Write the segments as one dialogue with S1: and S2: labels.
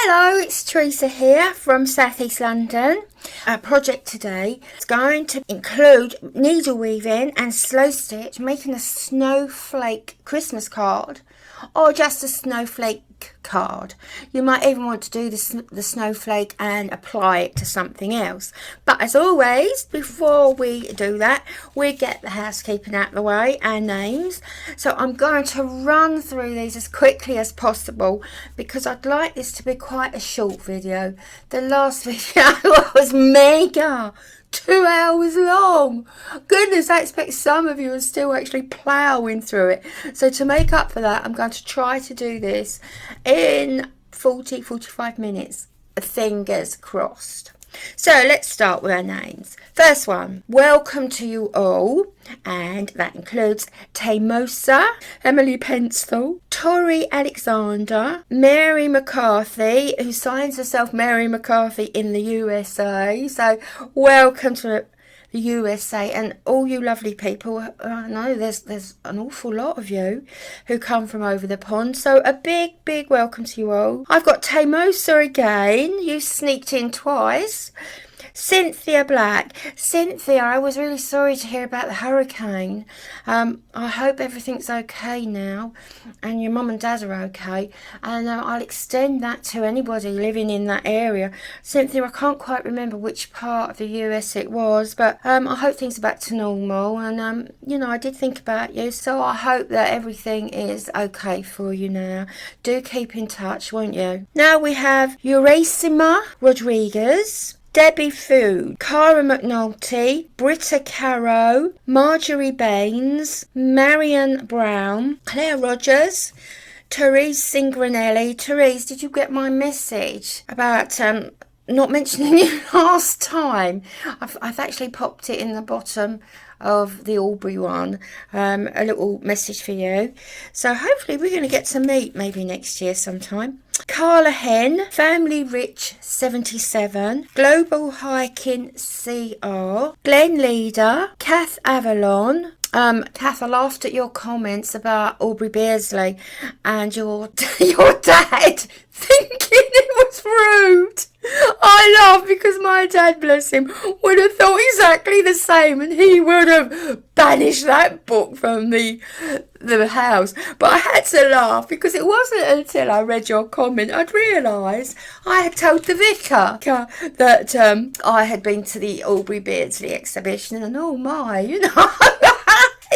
S1: Hello, it's Teresa here from South East London. Our project today is going to include needle weaving and slow stitch, making a snowflake Christmas card or just a snowflake card. You might even want to do the snowflake and apply it to something else. But as always, before we do that, we get the housekeeping out of the way and names. So I'm going to run through these as quickly as possible because I'd like this to be quite a short video. The last video was mega, 2 hours long. Goodness, I expect some of you are still actually ploughing through it. So to make up for that, I'm going to try to do this in 45 minutes. Fingers crossed. So let's start with our names. First one, welcome to you all, and that includes Teresa, Emily Pencil, Tori Alexander, Mary McCarthy, who signs herself Mary McCarthy in the USA. So welcome to the USA, and all you lovely people. I know there's an awful lot of you who come from over the pond, so a big welcome to you all. I've got Teresa again. You sneaked in twice. Cynthia Black. Cynthia, I was really sorry to hear about the hurricane. I hope everything's okay now and your mum and dad are okay, and I'll extend that to anybody living in that area. Cynthia, I can't quite remember which part of the US it was, but I hope things are back to normal, and you know, I did think about you, so I hope that everything is okay for you now. Do keep in touch, won't you? Now we have Urasima Rodriguez, Debbie Food, Cara McNulty, Britta Caro, Marjorie Baines, Marion Brown, Claire Rogers, Therese Singranelli. Therese, did you get my message about not mentioning you last time? I've actually popped it in the bottom of the Albury one, a little message for you. So hopefully we're going to get to meet maybe next year sometime. Carla Hen, Family Rich 77, Global Hiking CR, Glenn Leader, Kath Avalon. Kath, I laughed at your comments about Aubrey Beardsley and your dad thinking it was rude. I laugh because my dad, bless him, would have thought exactly the same, and he would have banished that book from the house. But I had to laugh because it wasn't until I read your comment I'd realised I had told the vicar that I had been to the Aubrey Beardsley exhibition, and oh my, you know.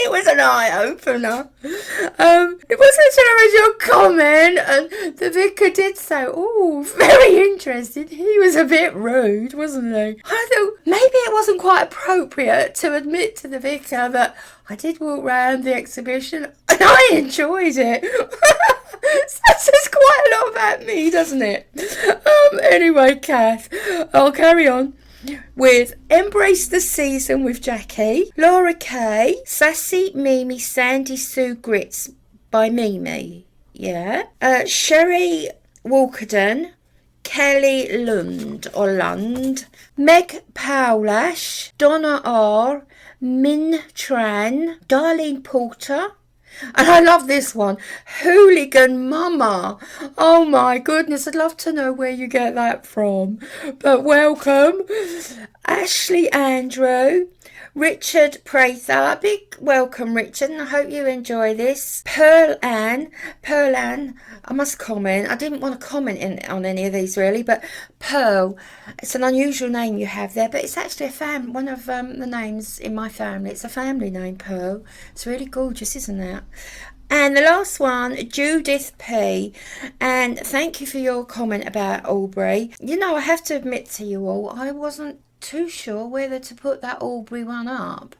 S1: It was an eye-opener. It wasn't until I read your comment and the vicar did say, oh, very interesting. He was a bit rude, wasn't he? I thought maybe it wasn't quite appropriate to admit to the vicar that I did walk round the exhibition and I enjoyed it. That says quite a lot about me, doesn't it? Anyway, Kath, I'll carry on with Embrace the Season with Jackie, Laura Kay, Sassy Mimi Sandy Sue Grits by Mimi, Sherry Walkerden, Kelly Lund, Meg Powlash, Donna R, Min Tran, Darlene Porter. And I love this one, Hooligan Mama. Oh my goodness, I'd love to know where you get that from. But welcome. Ashley Andrew, Richard Prather. Big welcome, Richard, and I hope you enjoy this. Pearl Ann, I must comment. I didn't want to comment on any of these really, but Pearl, it's an unusual name you have there, but it's actually one of the names in my family. It's a family name, Pearl. It's really gorgeous, isn't it? And the last one, Judith P. And thank you for your comment about Aubrey. You know, I have to admit to you all, I wasn't too sure whether to put that Aubrey one up.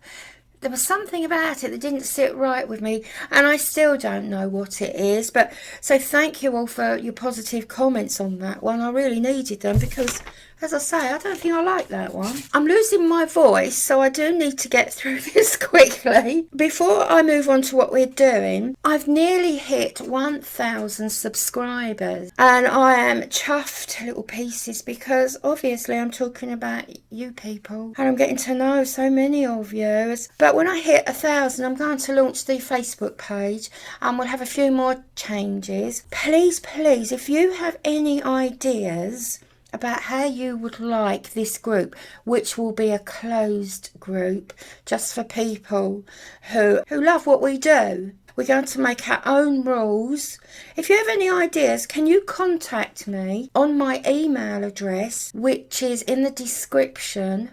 S1: There was something about it that didn't sit right with me, and I still don't know what it is. But so thank you all for your positive comments on that one. I really needed them because, as I say, I don't think I like that one. I'm losing my voice, so I do need to get through this quickly. Before I move on to what we're doing, I've nearly hit 1,000 subscribers, and I am chuffed to little pieces because obviously I'm talking about you people, and I'm getting to know so many of you. But But when I hit 1,000, I'm going to launch the Facebook page and we'll have a few more changes. Please, please, if you have any ideas about how you would like this group, which will be a closed group just for people who love what we do. We're going to make our own rules. If you have any ideas, can you contact me on my email address, which is in the description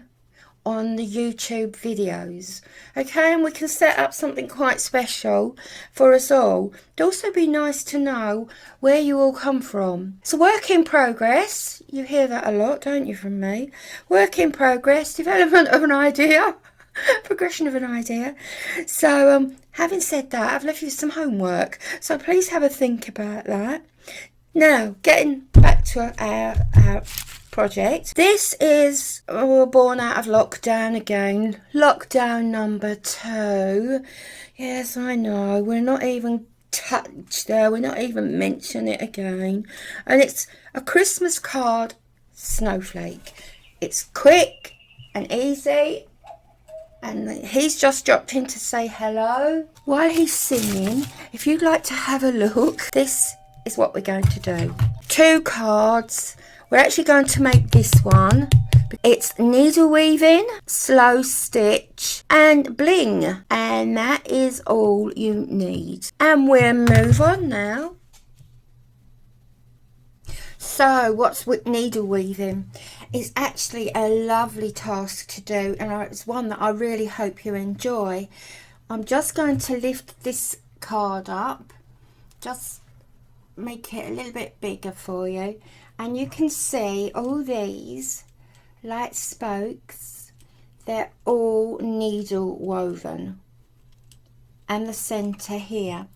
S1: on the YouTube videos. Okay, and we can set up something quite special for us all. It'd also be nice to know where you all come from. It's a work in progress. You hear that a lot, don't you, from me? Work in progress, development of an idea. Progression of an idea. So having said that, I've left you some homework, so please have a think about that. Now, getting back to our project. This is born out of lockdown again. Lockdown number 2. Yes, I know, we're not even touched there, we're not even mention it again. And it's a Christmas card snowflake. It's quick and easy. And he's just dropped in to say hello while he's singing. If you'd like to have a look, this is what we're going to do. 2 cards. We're actually going to make this one. It's needle weaving, slow stitch and bling. And that is all you need. And we'll move on now. So what's with needle weaving? It's actually a lovely task to do, and it's one that I really hope you enjoy. I'm just going to lift this card up, just make it a little bit bigger for you, and you can see all these light spokes. They're all needle woven, and the center here.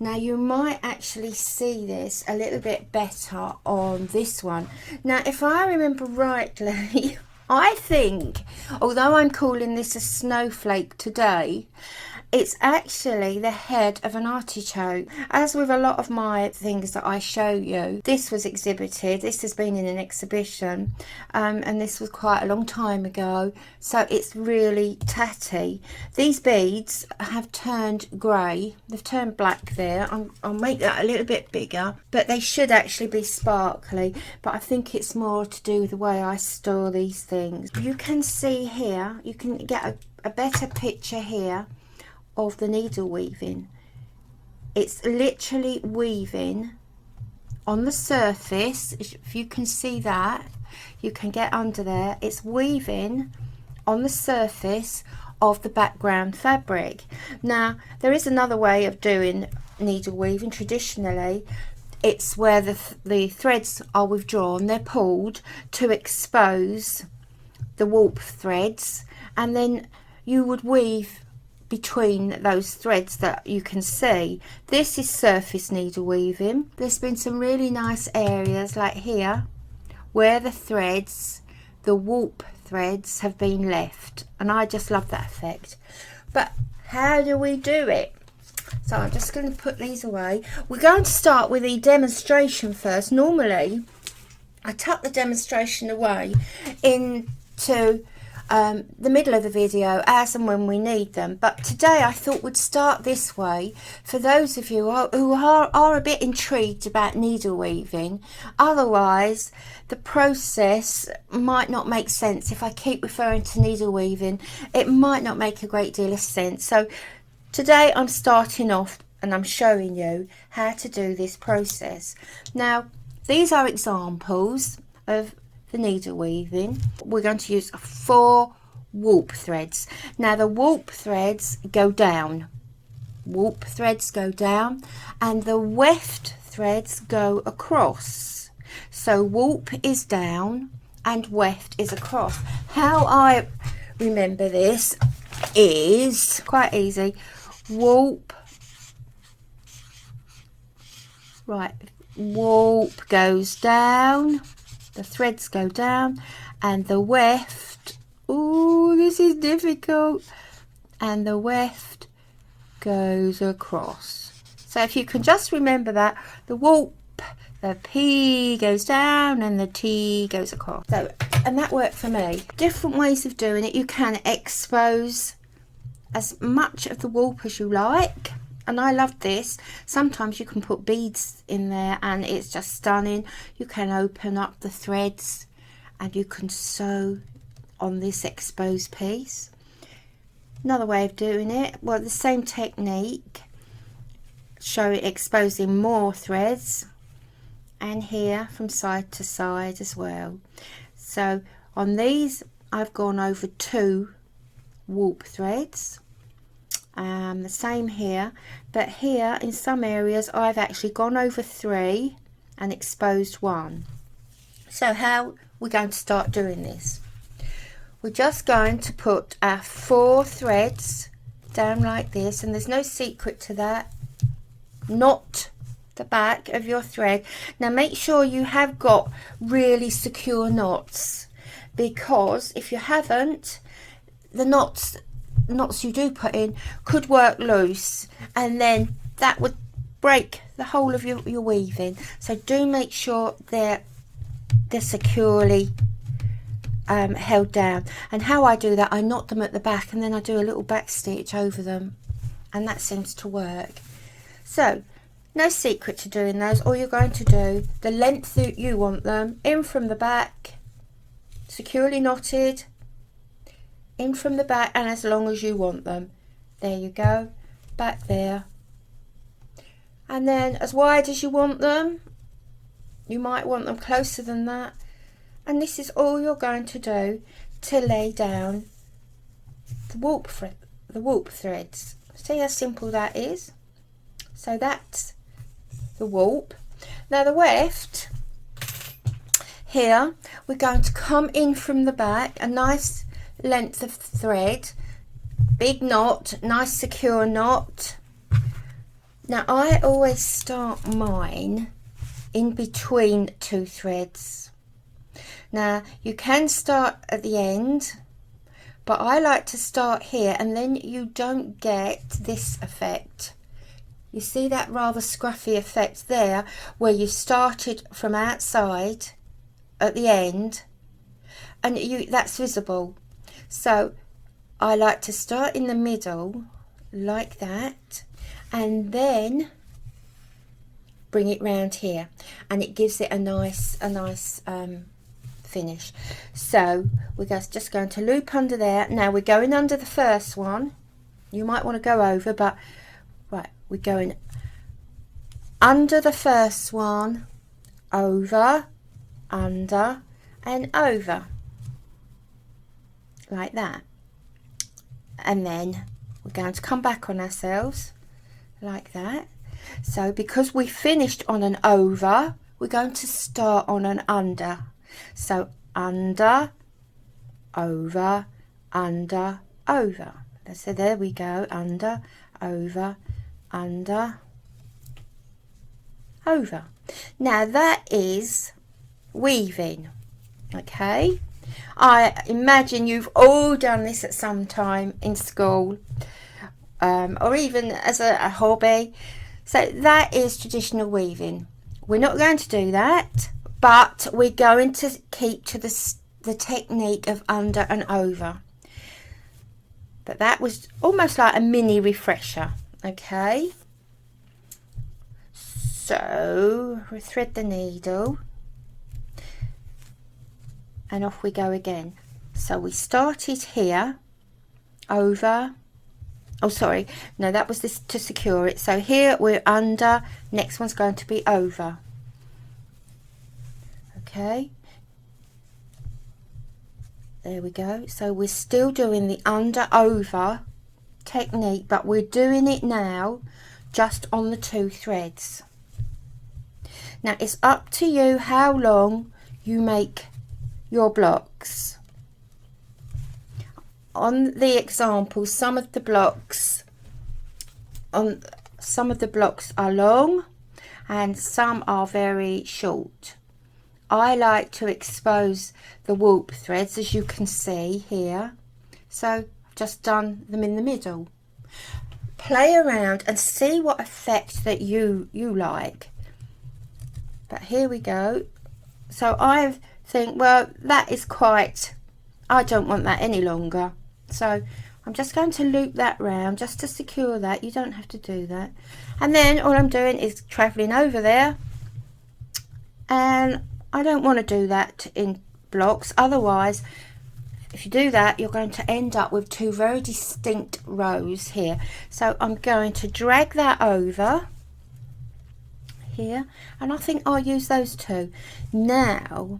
S1: Now you might actually see this a little bit better on this one. Now if I remember rightly, I think, although I'm calling this a snowflake today, it's actually the head of an artichoke. As with a lot of my things that I show you, this was exhibited, this has been in an exhibition, and this was quite a long time ago, so it's really tatty. These beads have turned grey, they've turned black there. I'll make that a little bit bigger, but they should actually be sparkly, but I think it's more to do with the way I store these things. You can see here, you can get a better picture here of the needle weaving. It's literally weaving on the surface. If you can see that, you can get under there. It's weaving on the surface of the background fabric. Now there is another way of doing needle weaving. Traditionally it's where the threads are withdrawn, they're pulled to expose the warp threads, and then you would weave between those threads that you can see. This is surface needle weaving. There's been some really nice areas like here where the threads, the warp threads, have been left, and I just love that effect. But how do we do it? So I'm just going to put these away. We're going to start with the demonstration first. Normally I tuck the demonstration away into the middle of the video as and when we need them, but today I thought we'd start this way for those of you who are a bit intrigued about needle weaving. Otherwise the process might not make sense. If I keep referring to needle weaving, it might not make a great deal of sense. So today I'm starting off and I'm showing you how to do this process. Now these are examples of the needle weaving. We're going to use 4 warp threads. Now the warp threads go down, warp threads go down, and the weft threads go across. So warp is down and weft is across. How I remember this is quite easy. Warp, right, warp goes down, the threads go down, and the weft, oh, this is difficult, and the weft goes across. So if you can just remember that, the warp, the P goes down and the T goes across. So, and that worked for me. Different ways of doing it. You can expose as much of the warp as you like. And I love this. Sometimes you can put beads in there and it's just stunning. You can open up the threads and you can sew on this exposed piece. Another way of doing it, well, the same technique, show it exposing more threads, and here from side to side as well. So on these I've gone over 2 warp threads, the same here, but here in some areas I've actually gone over 3 and exposed 1. So how we're going to start doing this, we're just going to put our 4 threads down like this, and there's no secret to that. Knot the back of your thread. Now make sure you have got really secure knots, because if you haven't, the knots you do put in could work loose, and then that would break the whole of your weaving. So do make sure they're securely held down. And how I do that, I knot them at the back and then I do a little back stitch over them, and that seems to work. So no secret to doing those. All you're going to do, the length that you want them, in from the back, securely knotted, in from the back, and as long as you want them. There you go, back there. And then as wide as you want them. You might want them closer than that. And this is all you're going to do to lay down the warp threads. See how simple that is? So that's the warp. Now the weft, here we're going to come in from the back, a nice length of thread, big knot, nice secure knot. Now I always start mine in between 2 threads. Now you can start at the end, but I like to start here, and then you don't get this effect. You see that rather scruffy effect there, where you started from outside at the end, and that's visible. So I like to start in the middle like that, and then bring it round here, and it gives it a nice finish. So we're just going to loop under there. Now we're going under the first one. You might want to go over, but right, we're going under the first one, over, under, and over, like that. And then we're going to come back on ourselves like that. So because we finished on an over, we're going to start on an under. So under, over, under, over. So there we go, under, over, under, over. Now that is weaving. Okay, I imagine you've all done this at some time in school, or even as a hobby. So that is traditional weaving. We're not going to do that, but we're going to keep to the technique of under and over. But that was almost like a mini refresher. Okay, so we thread the needle and off we go again. So we started here, over, oh sorry, no, that was this to secure it. So here we're under, next one's going to be over. Okay, there we go. So we're still doing the under over technique, but we're doing it now just on the 2 threads. Now it's up to you how long you make your blocks. On the example, some of the blocks are long and some are very short. I like to expose the warp threads, as you can see here, so I've just done them in the middle. Play around and see what effect that you like. But here we go. So I think, well, that is quite, I don't want that any longer, so I'm just going to loop that round just to secure that. You don't have to do that. And then all I'm doing is travelling over there, and I don't want to do that in blocks, otherwise if you do that you're going to end up with two very distinct rows here. So I'm going to drag that over here, and I think I'll use those two. Now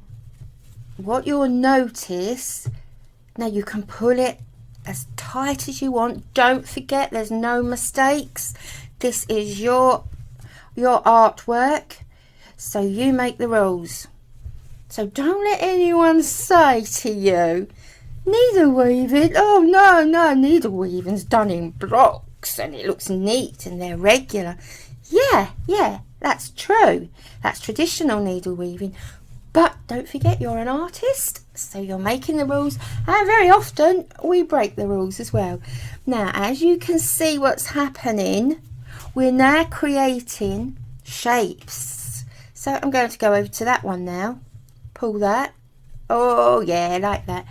S1: what you'll notice, now you can pull it as tight as you want. Don't forget, there's no mistakes. This is your artwork, so you make the rules. So don't let anyone say to you, needleweaving, oh no, needleweaving's done in blocks and it looks neat and they're regular. Yeah, that's true. That's traditional needleweaving. But don't forget, you're an artist, so you're making the rules, and very often we break the rules as well. Now, as you can see what's happening, we're now creating shapes. So I'm going to go over to that one now. Pull that. Oh yeah, like that.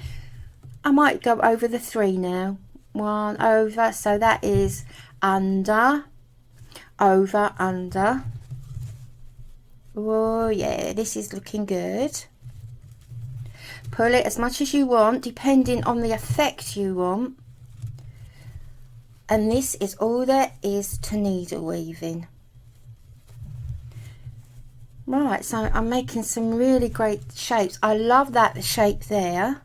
S1: I might go over the 3 now. 1 over, so that is under, over, under. Oh yeah, this is looking good. Pull it as much as you want, depending on the effect you want. And this is all there is to needle weaving. Right, so I'm making some really great shapes. I love that shape there.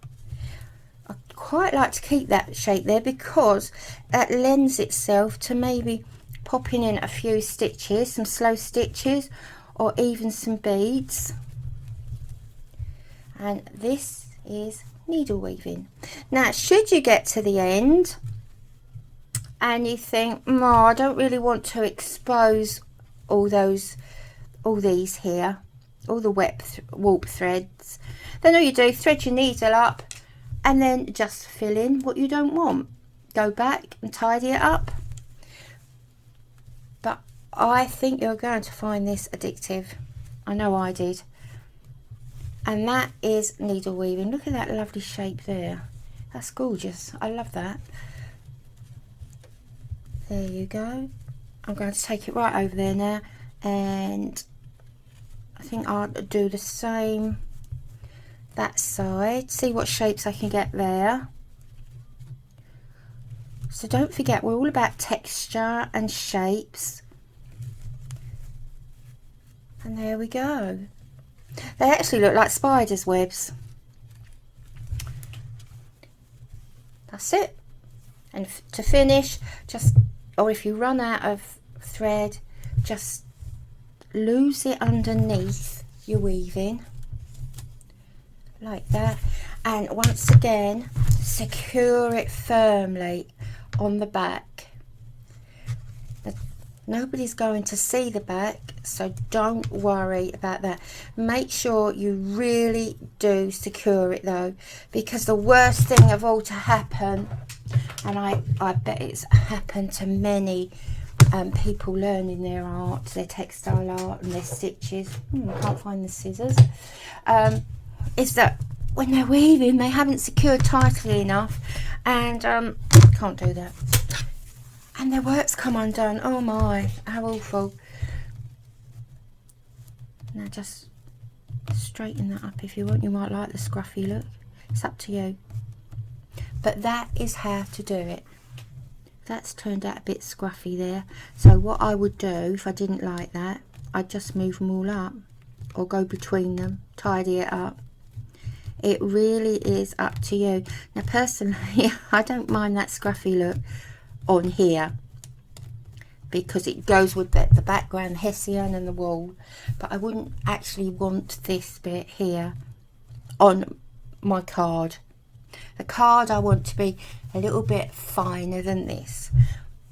S1: I quite like to keep that shape there because that lends itself to maybe popping in a few stitches, some slow stitches, or even some beads. And this is needle weaving. Now, should you get to the end and you think, oh, I don't really want to expose all these here, all the warp threads, then all you do, thread your needle up and then just fill in what you don't want. Go back and tidy it up. But I think you're going to find this addictive. I know I did. And that is needle weaving. Look at that lovely shape there. That's gorgeous. I love that. There you go. I'm going to take it right over there now, and I think I'll do the same that side. See what shapes I can get there. So don't forget, we're all about texture and shapes. And there we go. They actually look like spiders' webs. That's it. And to finish, just, or if you run out of thread, just loose it underneath your weaving like that, and once again secure it firmly on the back. Nobody's going to see the back, so don't worry about that. Make sure you really do secure it though, because the worst thing of all to happen, and I bet it's happened to many people learning their art, their textile art and their stitches, I can't find the scissors, is that when they're weaving they haven't secured tightly enough and can't do that, and their work's come undone. Oh my, how awful. Now just straighten that up if you want. You might like the scruffy look, it's up to you, but that is how to do it. That's turned out a bit scruffy there, so what I would do if I didn't like that, I'd just move them all up or go between them, tidy it up. It really is up to you. Now personally I don't mind that scruffy look on here because it goes with the background, hessian and the wool, but I wouldn't actually want this bit here on my card. The card I want to be a little bit finer than this,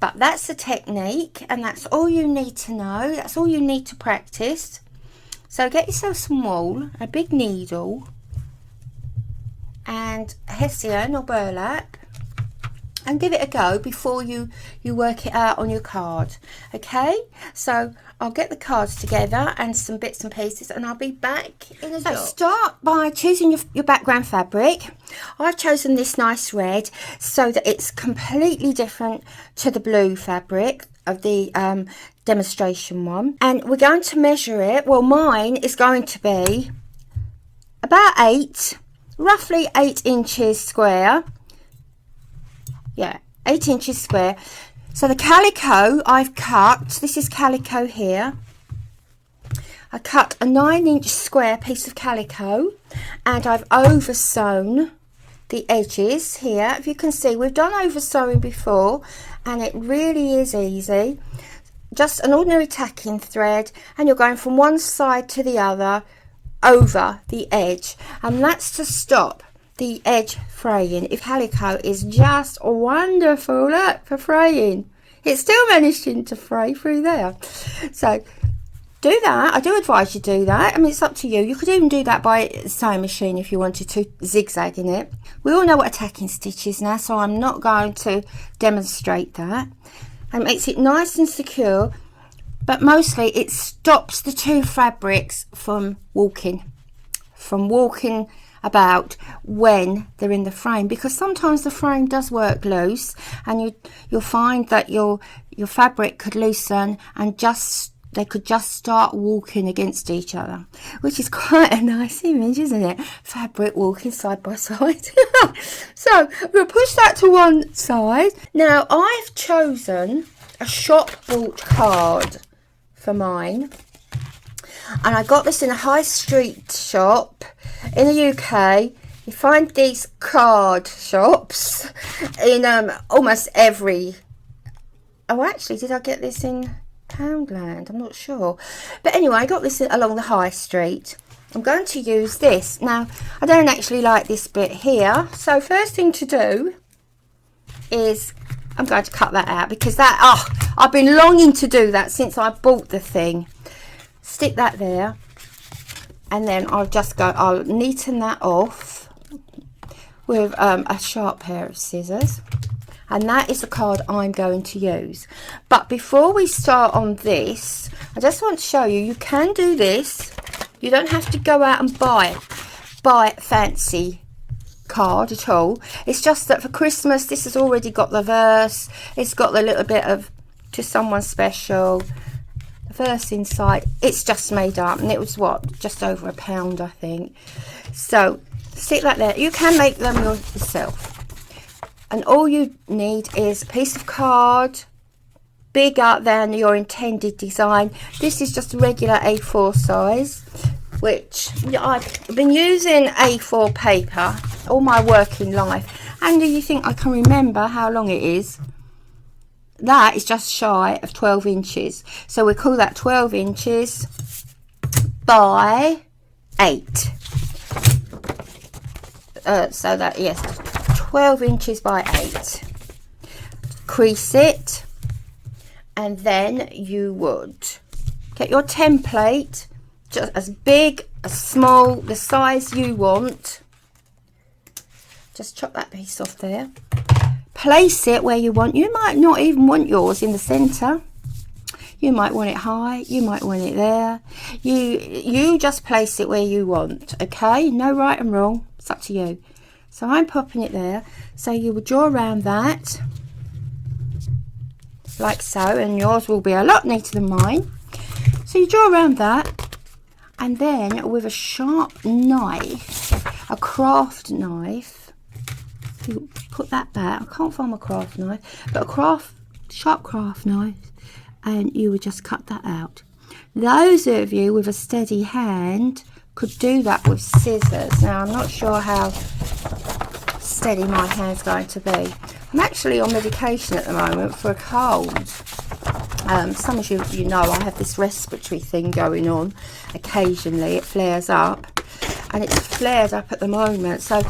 S1: but that's the technique and that's all you need to know. That's all you need to practice. So get yourself some wool, a big needle and hessian or burlap, and give it a go before you work it out on your card. Okay, so I'll get the cards together and some bits and pieces, and I'll be back in a minute. So start by choosing your background fabric. I've chosen this nice red so that it's completely different to the blue fabric of the demonstration one, and we're going to measure it. Well, mine is going to be about roughly 8 inches square. Yeah, 8 inches square. So the calico I've cut, this is calico here. I cut a 9-inch square piece of calico, and I've over sewn the edges here. If you can see, we've done over sewing before, and it really is easy. Just an ordinary tacking thread, and you're going from one side to the other over the edge, and that's to stop the edge fraying. If calico is just wonderful, look, for fraying. It's still managing to fray through there. So do that. I do advise you do that. I mean, it's up to you. You could even do that by sewing machine if you wanted to, zigzagging it. We all know what a tacking stitch is now, so I'm not going to demonstrate that. And it makes it nice and secure, but mostly it stops the two fabrics from walking about when they're in the frame, because sometimes the frame does work loose, and you'll find that your fabric could loosen and they could just start walking against each other, which is quite a nice image, isn't it? Fabric walking side by side. So we'll push that to one side. Now I've chosen a shop bought card for mine, and I got this in a high street shop in the UK. You find these card shops in almost every... Oh, actually, did I get this in Poundland? I'm not sure. But anyway, I got this along the high street. I'm going to use this. Now, I don't actually like this bit here. So first thing to do is I'm going to cut that out, because I've been longing to do that since I bought the thing. Stick that there, and then I'll neaten that off with a sharp pair of scissors, and that is the card I'm going to use. But before we start on this, I just want to show you can do this. You don't have to go out and buy a fancy card at all. It's just that for Christmas, this has already got the verse. It's got the little bit of "to someone special" verse inside. It's just made up, and it was just over £1, I think. So stick that there. You can make them yourself, and all you need is a piece of card bigger than your intended design. This is just a regular A4 size, which I've been using A4 paper all my working life. And do you think I can remember how long it is? That is just shy of 12 inches. So we call that 12 inches by 8. So that, yes, 12 inches by 8. Crease it, and then you would get your template, just as big, as small, the size you want. Just chop that piece off there. Place it where you want. You might not even want yours in the center. You might want it high, you might want it there. You just place it where you want, okay? No right and wrong, it's up to you. So I'm popping it there. So you will draw around that, like so, and yours will be a lot neater than mine. So you draw around that, and then with a sharp knife, a craft knife, you put that back. I can't find my craft knife, but a sharp craft knife, and you would just cut that out. Those of you with a steady hand could do that with scissors. Now I'm not sure how steady my hand's going to be. I'm actually on medication at the moment for a cold. Some of you know I have this respiratory thing going on. Occasionally it flares up, and it's flared up at the moment, so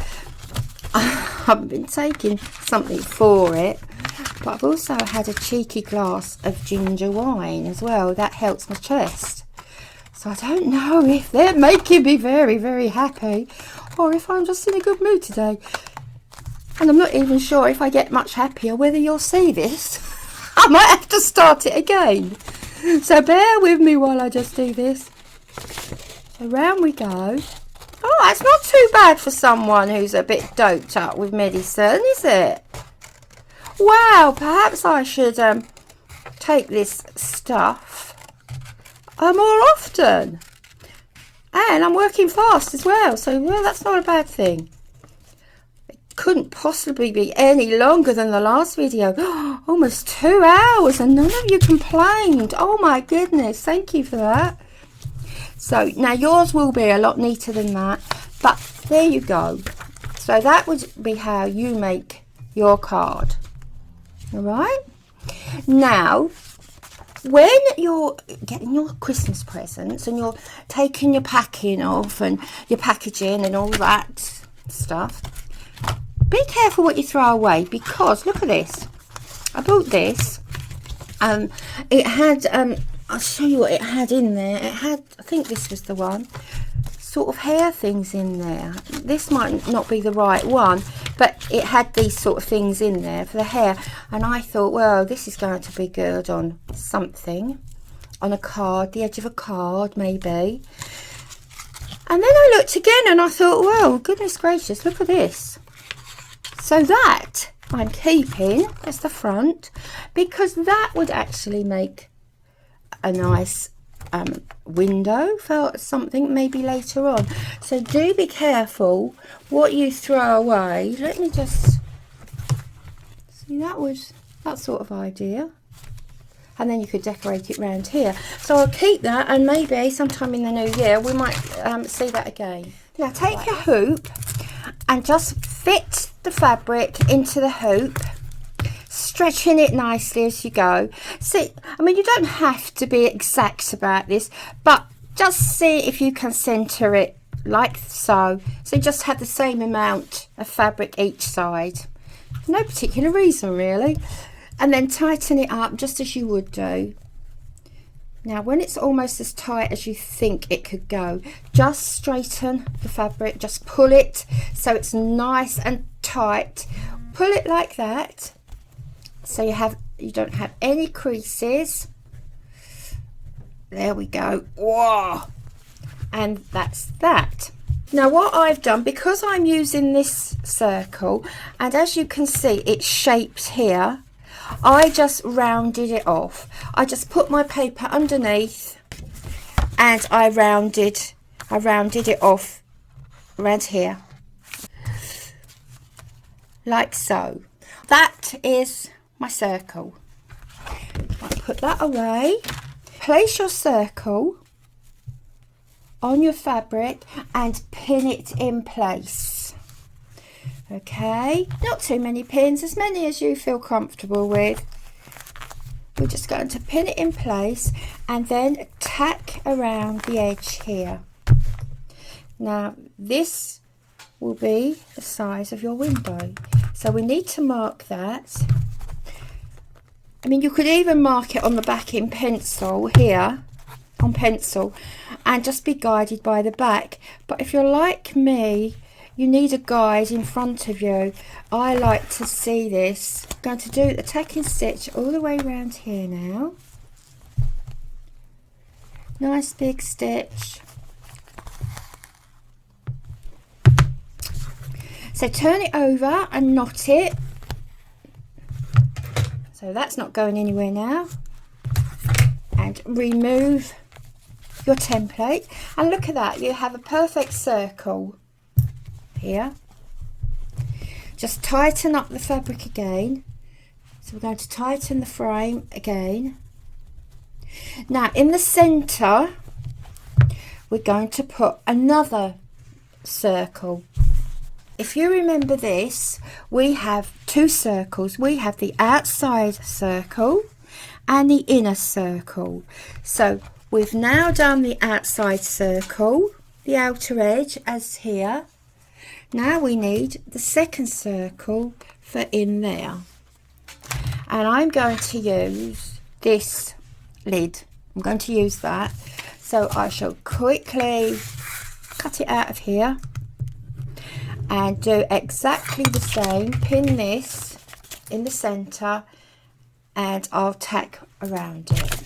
S1: I've been taking something for it, but I've also had a cheeky glass of ginger wine as well. That helps my chest. So I don't know if they're making me very, very happy, or if I'm just in a good mood today. And I'm not even sure if I get much happier whether you'll see this. I might have to start it again. So bear with me while I just do this. So round we go. Oh, that's not too bad for someone who's a bit doped up with medicine, is it? Wow, perhaps I should take this stuff more often. And I'm working fast as well, so well, that's not a bad thing. It couldn't possibly be any longer than the last video. Almost 2 hours and none of you complained. Oh my goodness, thank you for that. So now yours will be a lot neater than that, but there you go. So that would be how you make your card. All right. Now, when you're getting your Christmas presents and you're taking your packing off and your packaging and all that stuff, be careful what you throw away, because look at this. I bought this. It had I'll show you what it had in there. It had, I think this was the one, sort of hair things in there. This might not be the right one, but it had these sort of things in there for the hair. And I thought, well, this is going to be good on something, on a card, the edge of a card maybe. And then I looked again and I thought, well, goodness gracious, look at this. So that I'm keeping as the front, because that would actually make a nice window for something maybe later on. So do be careful what you throw away. Let me just see, that was that sort of idea, and then you could decorate it round here. So I'll keep that, and maybe sometime in the new year we might see that again. Now take your hoop and just fit the fabric into the hoop, stretching it nicely as you go. See, I mean, you don't have to be exact about this, but just see if you can center it like so. So you just have the same amount of fabric each side. No particular reason really. And then tighten it up just as you would do. Now when it's almost as tight as you think it could go, just straighten the fabric, just pull it so it's nice and tight. Pull it like that, so you don't have any creases. There we go. Whoa! And that's that. Now what I've done, because I'm using this circle, and as you can see it's shaped here, I just rounded it off. I just put my paper underneath and I rounded it off around here, like so. That is my circle. I'll put that away. Place your circle on your fabric and pin it in place. Okay, not too many pins, as many as you feel comfortable with. We're just going to pin it in place and then tack around the edge here. Now this will be the size of your window, so we need to mark that. I mean, you could even mark it on the back in pencil here, on pencil, and just be guided by the back. But if you're like me, you need a guide in front of you. I like to see this. I'm going to do the tacking stitch all the way around here now. Nice big stitch. So turn it over and knot it. So that's not going anywhere now. And remove your template. And look at that, you have a perfect circle here. Just tighten up the fabric again. So we're going to tighten the frame again. Now in the center we're going to put another circle. If you remember this, we have two circles. We have the outside circle and the inner circle. So we've now done the outside circle, the outer edge as here. Now we need the second circle for in there, and I'm going to use this lid. I'm going to use that, so I shall quickly cut it out of here, and do exactly the same. Pin this in the center and I'll tack around it.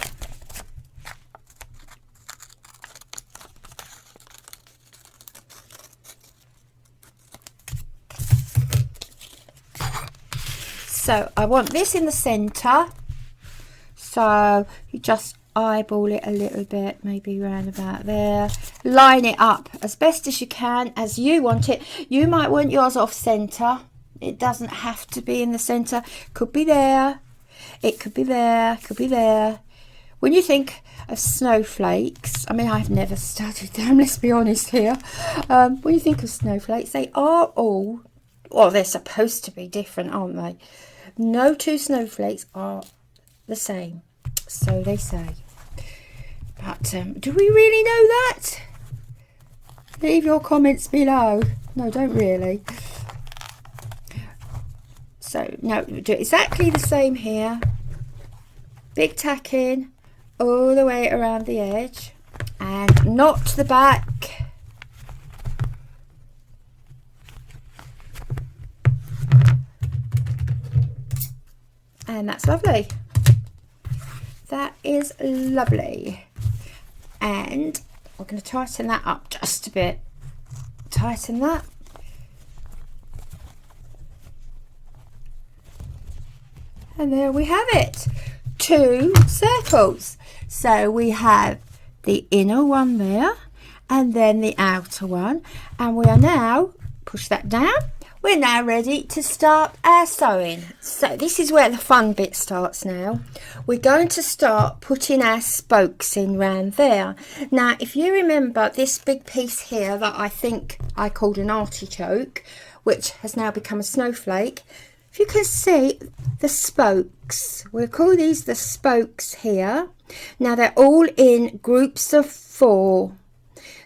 S1: So I want this in the center, so you just eyeball it a little bit, maybe around about there. Line it up as best as you can as you want it. You might want yours off center. It doesn't have to be in the center. Could be there, it could be there, could be there. When you think of snowflakes, I mean, I've never studied them, let's be honest here. When you think of snowflakes, they are all, well, they're supposed to be different, aren't they? No two snowflakes are the same, so they say. But do we really know that? Leave your comments below. No, don't really. So now do exactly the same here. Big tacking all the way around the edge and knot the back. And that's lovely. That is lovely. And we're going to tighten that up just a bit. Tighten that. And there we have it. 2 circles. So we have the inner one there and then the outer one. And we are now, push that down. We're now ready to start our sewing. So this is where the fun bit starts now. We're going to start putting our spokes in round there. Now, if you remember this big piece here that I think I called an artichoke, which has now become a snowflake, if you can see the spokes, we'll call these the spokes here. Now they're all in groups of 4.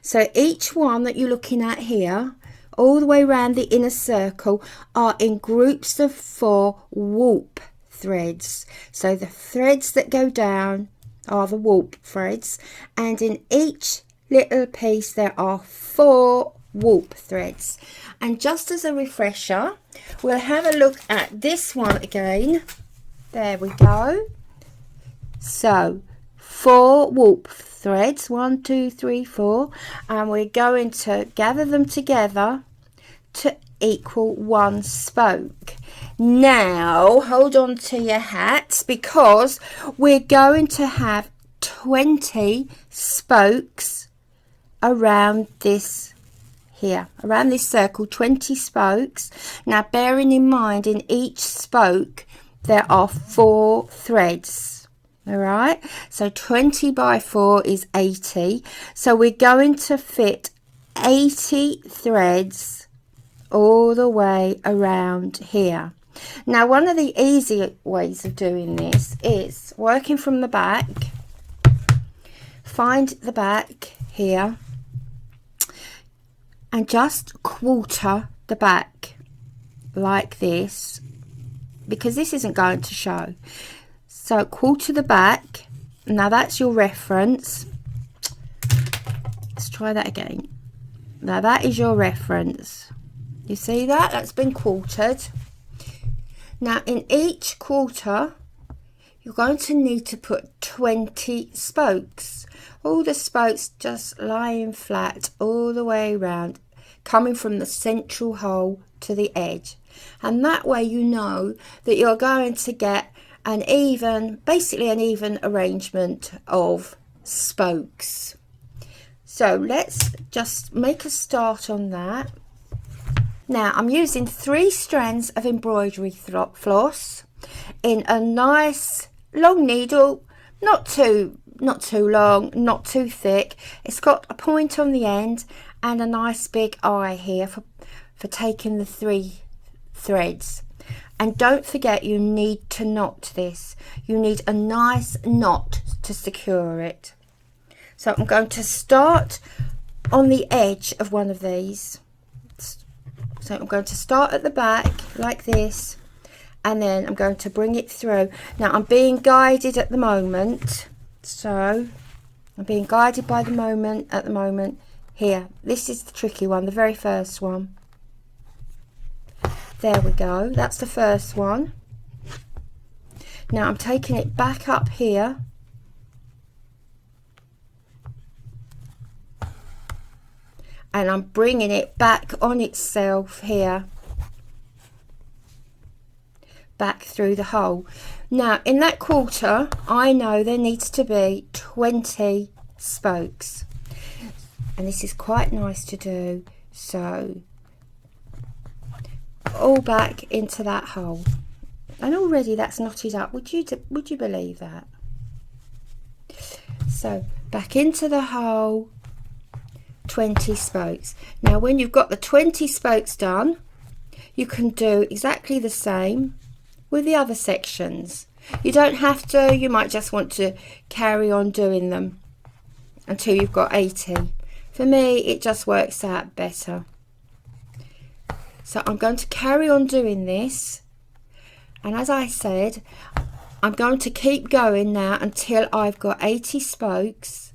S1: So each one that you're looking at here, all the way around the inner circle, are in groups of 4 warp threads. So the threads that go down are the warp threads, and in each little piece there are 4 warp threads. And just as a refresher, we'll have a look at this one again. There we go. So 4 warp threads, 1 2 3 4, and we're going to gather them together to equal 1 spoke. Now hold on to your hats, because we're going to have 20 spokes around this here, around this circle, 20 spokes. Now bearing in mind in each spoke there are 4 threads. All right, so 20 by 4 is 80, so we're going to fit 80 threads all the way around here. Now one of the easy ways of doing this is working from the back. Find the back here and just quarter the back like this, because this isn't going to show. So quarter the back. Now that's your reference. Let's try that again. Now that is your reference. You see that? That's been quartered. Now in each quarter you're going to need to put 20 spokes. All the spokes just lying flat all the way around, coming from the central hole to the edge. And that way you know that you're going to get an even, basically an even arrangement of spokes. So let's just make a start on that. Now I'm using 3 strands of embroidery floss in a nice long needle, not too long, not too thick. It's got a point on the end and a nice big eye here for taking the 3 threads. And don't forget, you need to knot this. You need a nice knot to secure it. So I'm going to start on the edge of one of these. So I'm going to start at the back like this, and then I'm going to bring it through. Now I'm being guided at the moment, so I'm being guided by the moment at the moment here. This is the tricky one, the very first one. There we go, that's the first one. Now I'm taking it back up here and I'm bringing it back on itself here, back through the hole. Now in that quarter I know there needs to be 20 spokes, and this is quite nice to do. So all back into that hole, and already that's knotted up. Would you believe that? So back into the hole, 20 spokes. Now when you've got the 20 spokes done, you can do exactly the same with the other sections. You don't have to, you might just want to carry on doing them until you've got 80. For me it just works out better. So I'm going to carry on doing this, and as I said, I'm going to keep going now until I've got 80 spokes.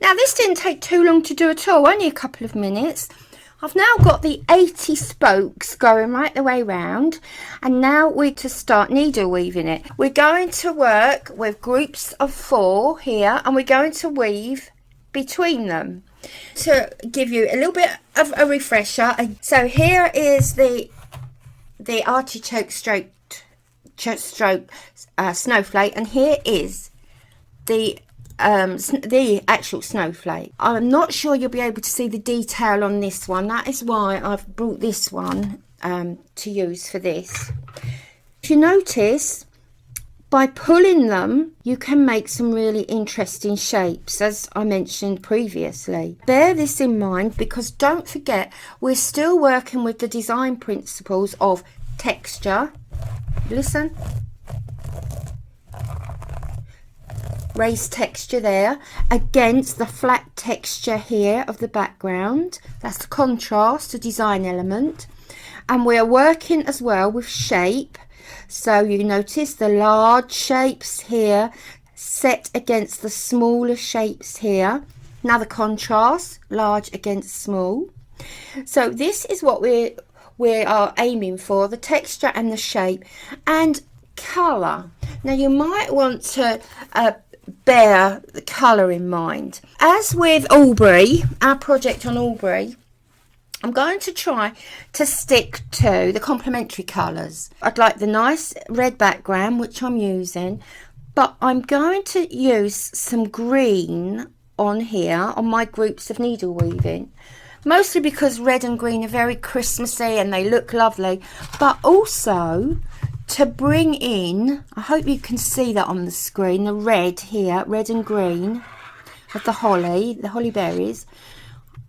S1: Now this didn't take too long to do at all, only a couple of minutes. I've now got the 80 spokes going right the way round, and now we're to start needle weaving it. We're going to work with groups of 4 here, and we're going to weave between them. To give you a little bit of a refresher, so here is the artichoke stroke snowflake, and here is the actual snowflake. I'm not sure you'll be able to see the detail on this one. That is why I've brought this one to use for this. If you notice, by pulling them you can make some really interesting shapes, as I mentioned previously. Bear this in mind, because don't forget we're still working with the design principles of texture. Listen, raised texture there against the flat texture here of the background. That's the contrast, the design element. And we're working as well with shape. So you notice the large shapes here set against the smaller shapes here. Now the contrast, large against small. So this is what we are aiming for, the texture and the shape. And colour. Now you might want to bear the colour in mind. As with Albury, our project on Albury, I'm going to try to stick to the complementary colours. I'd like the nice red background, which I'm using, but I'm going to use some green on here on my groups of needle weaving, mostly because red and green are very Christmassy and they look lovely, but also to bring in, I hope you can see that on the screen, the red here, red and green of the holly berries.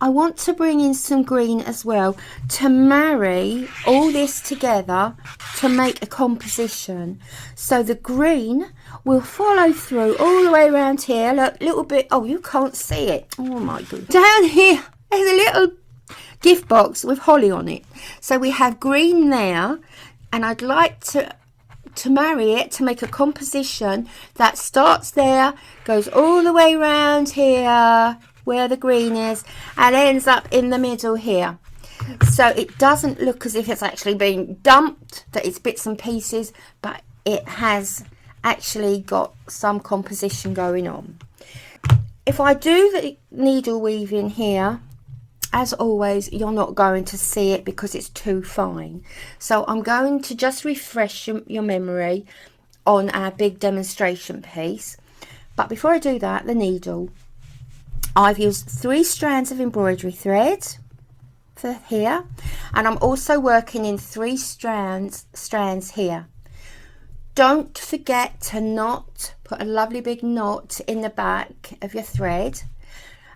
S1: I want to bring in some green as well to marry all this together to make a composition. So the green will follow through all the way around here. Look, little bit, oh, you can't see it. Oh my goodness. Down here, there's a little gift box with holly on it. So we have green there, and I'd like to marry it to make a composition that starts there, goes all the way around here, where the green is, and ends up in the middle here, so it doesn't look as if it's actually being dumped, that it's bits and pieces, but it has actually got some composition going on. If I do the needle weaving here, as always, you're not going to see it because it's too fine, so I'm going to just refresh your memory on our big demonstration piece. But before I do that, the needle, I've used 3 strands of embroidery thread for here, and I'm also working in 3 strands here. Don't forget to put a lovely big knot in the back of your thread,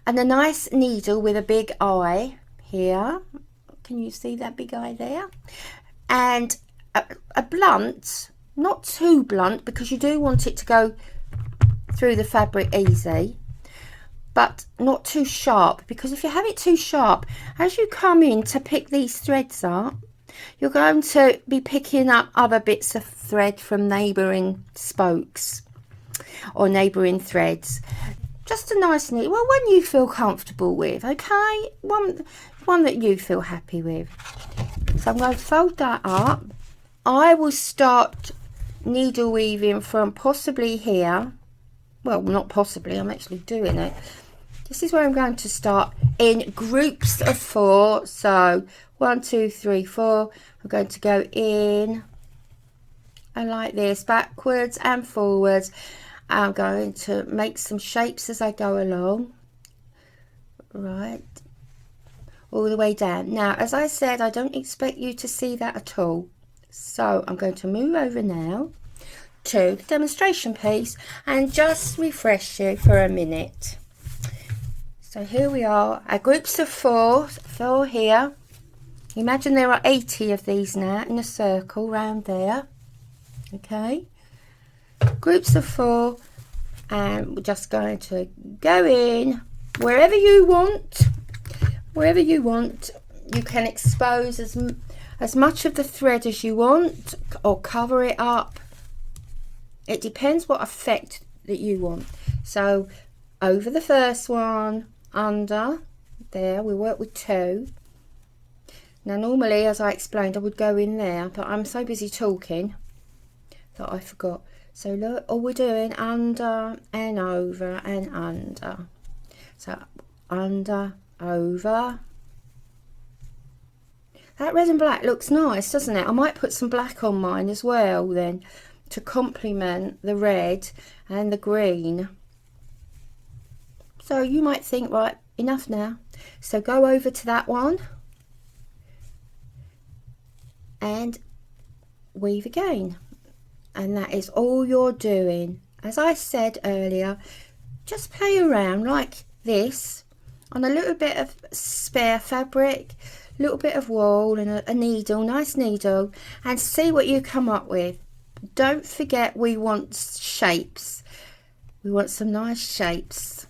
S1: and a nice needle with a big eye here. Can you see that big eye there? And a blunt, not too blunt, because you do want it to go through the fabric easy, but not too sharp, because if you have it too sharp, as you come in to pick these threads up, you're going to be picking up other bits of thread from neighbouring spokes or neighbouring threads. Just a nice neat, well, one you feel comfortable with, okay? One that you feel happy with. So I'm going to fold that up. I will start needle weaving from possibly here. Well, not possibly, I'm actually doing it. This is where I'm going to start in groups of 4. So 1, 2, 3, 4. I'm going to go in and like this, backwards and forwards. I'm going to make some shapes as I go along. Right, all the way down. Now, as I said, I don't expect you to see that at all. So I'm going to move over now to the demonstration piece and just refresh you for a minute. So here we are, our groups of 4 here. Imagine there are 80 of these now in a circle round there. Okay, groups of 4, and we're just going to go in wherever you want. Wherever you want, you can expose as much of the thread as you want or cover it up. It depends what effect that you want. So over the first one, under there, we work with 2. Now normally, as I explained, I would go in there, but I'm so busy talking that I forgot. So look, all we're doing, under and over and under. So under, over. That red and black looks nice, doesn't it? I might put some black on mine as well then, to complement the red and the green. So you might think, right, enough now. So go over to that one and weave again. And that is all you're doing. As I said earlier, just play around like this on a little bit of spare fabric, a little bit of wool and a needle, nice needle, and see what you come up with. Don't forget, we want shapes. We want some nice shapes.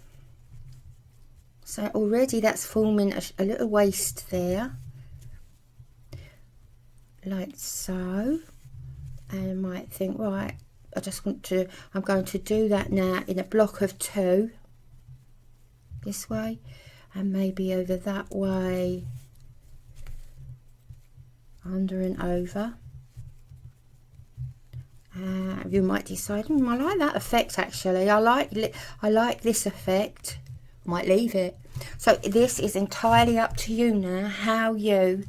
S1: So already that's forming a little waist there, like so. And I might think, right, I'm going to do that now in a block of 2, this way, and maybe over that way, under and over. You might decide, I like that effect actually. I like this effect. I might leave it. So this is entirely up to you now, how you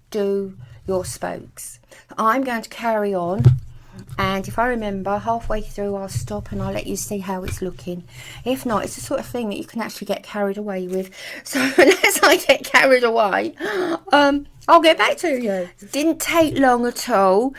S1: do your spokes. I'm going to carry on, and if I remember halfway through I'll stop and I'll let you see how it's looking. If not, it's the sort of thing that you can actually get carried away with. So unless I get carried away, I'll get back to you. Didn't take long at all.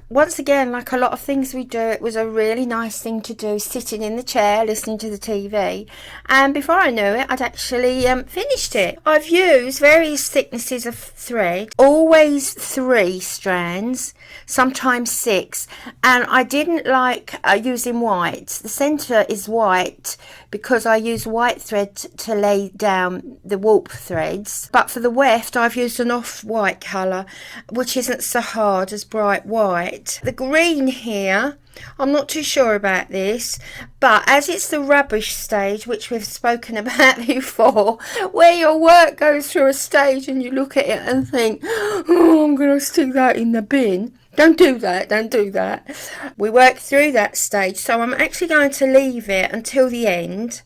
S1: Once again, like a lot of things we do, it was a really nice thing to do, sitting in the chair listening to the TV, and before I knew it, I'd actually finished it. I've used various thicknesses of thread, always 3 strands, sometimes 6, and I didn't like using white. The centre is white because I use white thread to lay down the warp threads, but for the weft I've used an off-white colour which isn't so hard as bright white. The green here, I'm not too sure about this, but as it's the rubbish stage, which we've spoken about before, where your work goes through a stage and you look at it and think, oh, I'm going to stick that in the bin. Don't do that, don't do that. We work through that stage, so I'm actually going to leave it until the end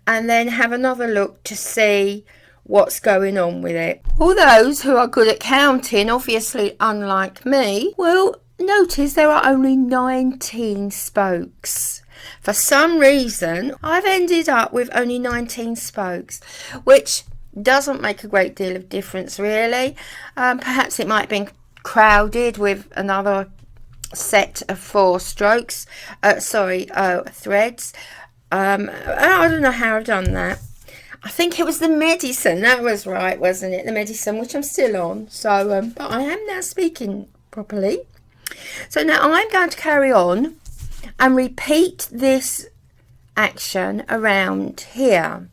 S1: and then have another look to see what's going on with it. All those who are good at counting, obviously unlike me, will notice there are only 19 spokes. For some reason, I've ended up with only 19 spokes, which doesn't make a great deal of difference really. Perhaps it might have been crowded with another set of 4 strokes, threads. I don't know how I've done that. I think it was the medicine, that was right, wasn't it? The medicine, which I'm still on. So, but I am now speaking properly. So now I'm going to carry on and repeat this action around here.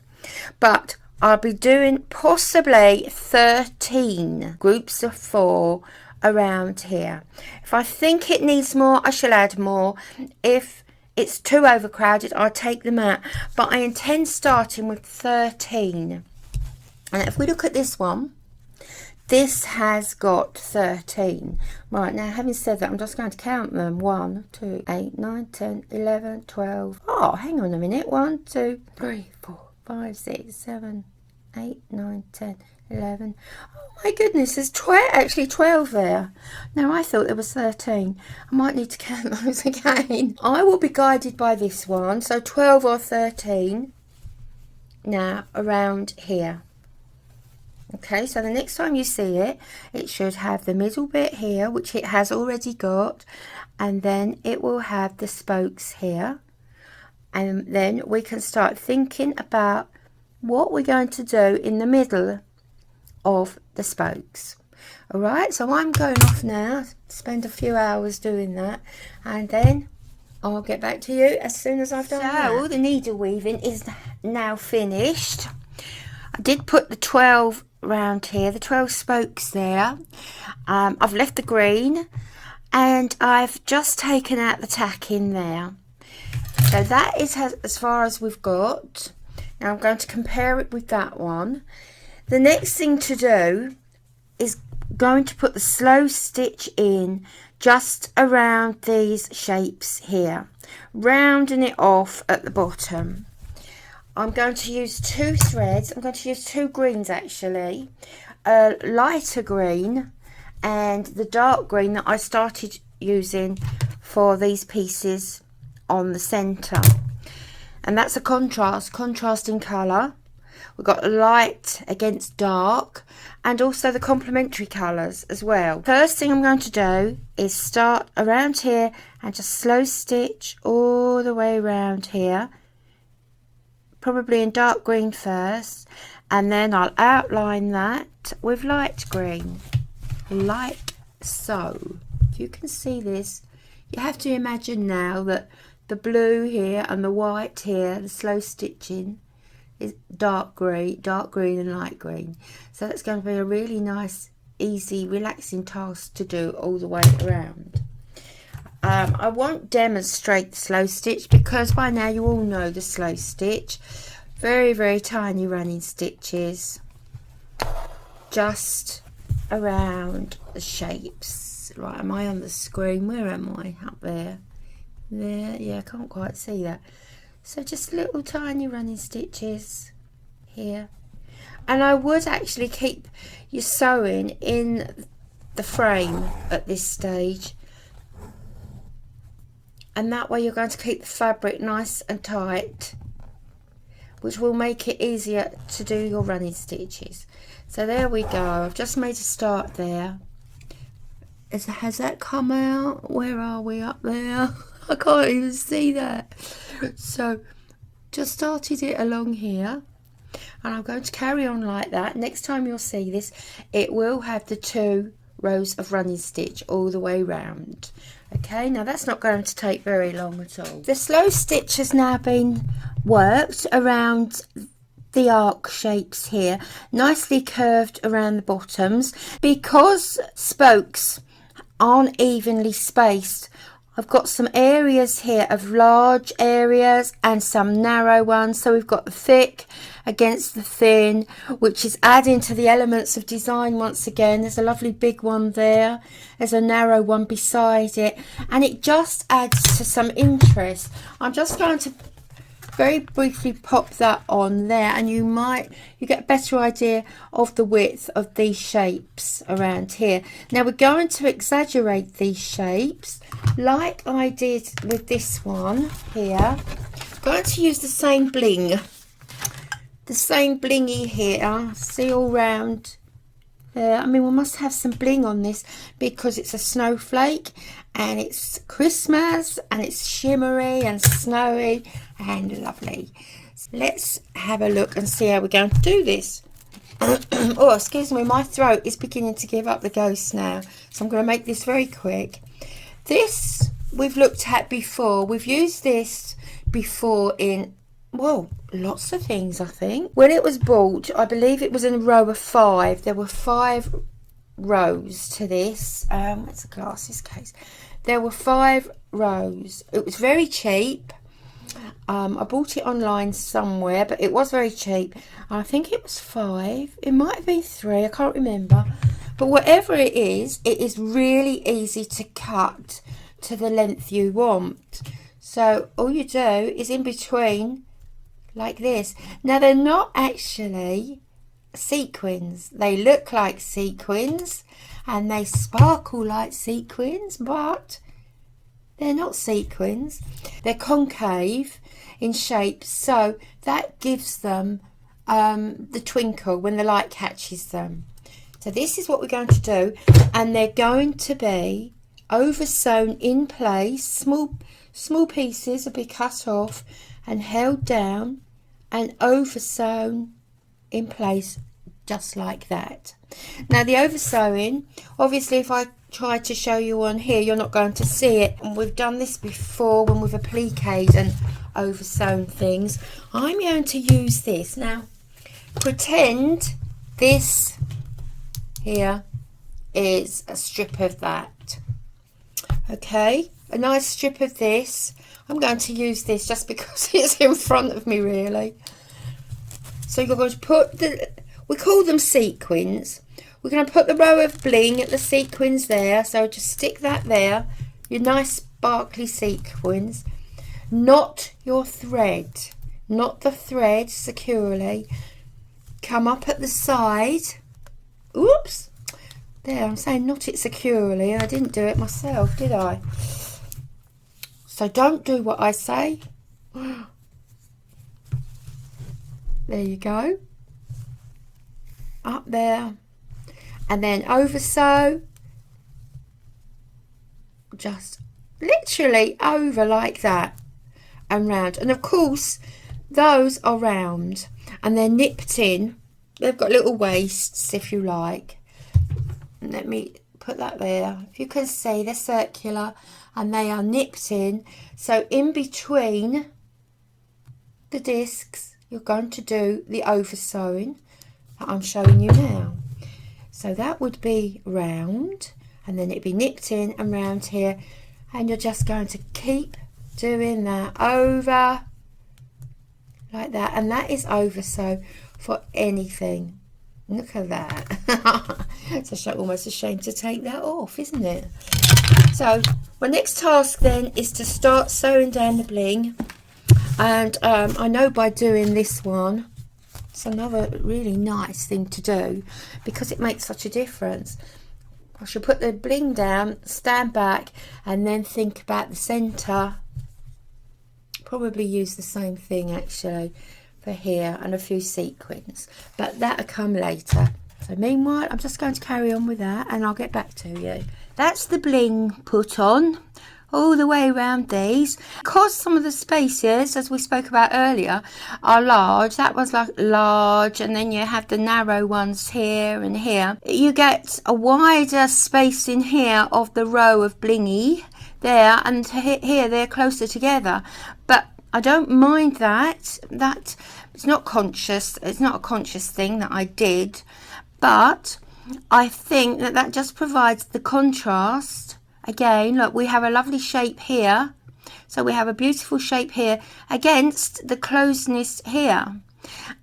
S1: But I'll be doing possibly 13 groups of 4 around here. If I think it needs more, I shall add more. If it's too overcrowded, I'll take them out, but I intend starting with 13. And if we look at this one, This has got 13. Right, now having said that, I'm just going to count them. 1, 2, 8, 9, 10, 11, 12. Oh, hang on a minute. 1, 2, 3, 4, 5, 6, 7, 8, 9, 10, 11. Oh my goodness, there's 12, actually 12 there. Now I thought there was 13. I might need to count those again. I will be guided by this one. So 12 or 13 now around here. Okay, so the next time you see it, it should have the middle bit here, which it has already got, and then it will have the spokes here, and then we can start thinking about what we're going to do in the middle of the spokes. All right, so I'm going off now, spend a few hours doing that, and then I'll get back to you as soon as I've done that. So all the needle weaving is now finished. I did put the 12 round here, the 12 spokes there. I've left the green, and I've just taken out the tack in there. So that is as far as we've got. Now I'm going to compare it with that one. The next thing to do is going to put the slow stitch in just around these shapes here, rounding it off at the bottom. I'm going to use 2 threads. I'm going to use 2 greens actually, a lighter green and the dark green that I started using for these pieces on the centre, and that's a contrasting colour. We've got light against dark, and also the complementary colours as well. First thing I'm going to do is start around here and just slow stitch all the way around here, probably in dark green first, and then I'll outline that with light green, like so. If you can see this, you have to imagine now that the blue here and the white here, the slow stitching, is dark green and light green. So that's going to be a really nice, easy, relaxing task to do all the way around. I won't demonstrate the slow stitch because by now you all know the slow stitch. Very, very tiny running stitches just around the shapes. Right, am I on the screen? Where am I? Up there. There, yeah, I can't quite see that. So just little tiny running stitches here. And I would actually keep your sewing in the frame at this stage, and that way you're going to keep the fabric nice and tight, which will make it easier to do your running stitches. So there we go. I've just made a start there. Has that come out? Where are we? Up there? I can't even see that. So just started it along here, and I'm going to carry on like that. Next time you'll see this, it will have the 2 rows of running stitch all the way round. Okay, now that's not going to take very long at all. The slow stitch has now been worked around the arc shapes here, nicely curved around the bottoms. Because spokes aren't evenly spaced, I've got some areas here of large areas and some narrow ones. So we've got the thick against the thin, which is adding to the elements of design once again. There's a lovely big one there. There's a narrow one beside it, and it just adds to some interest. I'm just going to very briefly pop that on there, and you get a better idea of the width of these shapes around here. Now we're going to exaggerate these shapes like I did with this one here. I'm going to use the same bling, the same blingy here, see all round there. I mean, we must have some bling on this because it's a snowflake and it's Christmas and it's shimmery and snowy and lovely. So let's have a look and see how we're going to do this. Oh, excuse me, my throat is beginning to give up the ghost now, so I'm going to make this very quick. This we've looked at before. We've used this before in, well, lots of things, I think. When it was bought, I believe it was in a row of 5. There were 5 rows to this. It's a glasses case. There were 5 rows. It was very cheap. I bought it online somewhere, but it was very cheap. I think it was 5. It might have been 3. I can't remember. But whatever it is really easy to cut to the length you want. So all you do is in between like this. Now they're not actually sequins. They look like sequins and they sparkle like sequins, but they're not sequins. They're concave in shape, so that gives them the twinkle when the light catches them. So this is what we're going to do, and they're going to be over sewn in place. Small pieces will be cut off and held down and over sewn in place just like that. Now the over sewing, obviously if I try to show you on here, you're not going to see it, and we've done this before when we've appliqued and over sewn things. I'm going to use this now. Pretend this here is a strip of that. Okay, a nice strip of this. I'm going to use this just because it's in front of me really. So you're going to put we call them sequins. We're going to put the row of bling at the sequins there, so just stick that there, your nice sparkly sequins, knot your thread, knot the thread securely, come up at the side. Oops, there, I'm saying knot it securely. I didn't do it myself, did I? So don't do what I say. There you go, up there, and then over sew, just literally over like that and round. And of course those are round and they're nipped in. They've got little waists if you like. And let me put that there. If you can see, they're circular and they are nipped in. So in between the discs you're going to do the over sewing that I'm showing you now. So that would be round, and then it'd be nipped in and round here, and you're just going to keep doing that over like that, and that is over sew for anything. Look at that. It's almost a shame to take that off, isn't it? So my next task then is to start sewing down the bling, and I know by doing this one, it's another really nice thing to do because it makes such a difference. I should put the bling down, stand back, and then think about the centre. Probably use the same thing actually for here and a few sequins, but that'll come later. So meanwhile, I'm just going to carry on with that and I'll get back to you. That's the bling put on all the way around these. Because some of the spaces, as we spoke about earlier, are large, that was like large, and then you have the narrow ones here and here, you get a wider space in here of the row of blingy there, and here they're closer together. But I don't mind that. That it's not conscious, it's not a conscious thing that I did, but I think that that just provides the contrast. Again, look, we have a lovely shape here, so we have a beautiful shape here against the closeness here.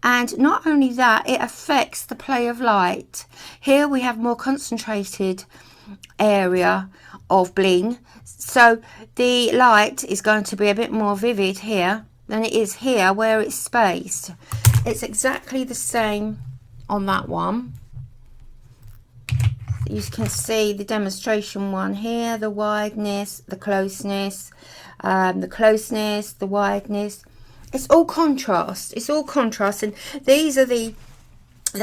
S1: And not only that, it affects the play of light. Here we have more concentrated area of bling, so the light is going to be a bit more vivid here than it is here where it's spaced. It's exactly the same on that one. You can see the demonstration one here, the wideness, the closeness, the wideness. It's all contrast. It's all contrast, and these are the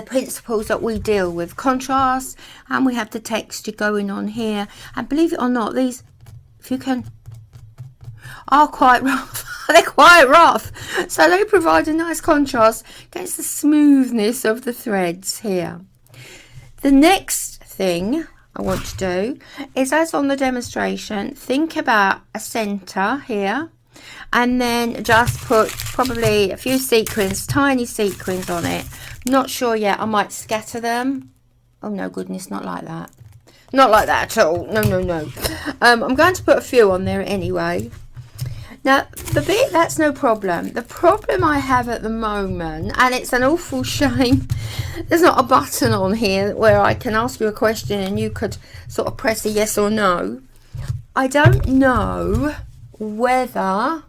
S1: principles that we deal with. Contrast, and we have the texture going on here. And believe it or not, these, if you can, are quite rough. They're quite rough, so they provide a nice contrast against the smoothness of the threads here. The next thing I want to do is, as on the demonstration, think about a center here and then just put probably a few sequins, tiny sequins on it. Not sure yet, I might scatter them. Oh no, goodness, not like that. Not like that at all. No. I'm going to put a few on there anyway. Now, the bit, that's no problem. The problem I have at the moment, and it's an awful shame, there's not a button on here where I can ask you a question and you could sort of press a yes or no. I don't know whether,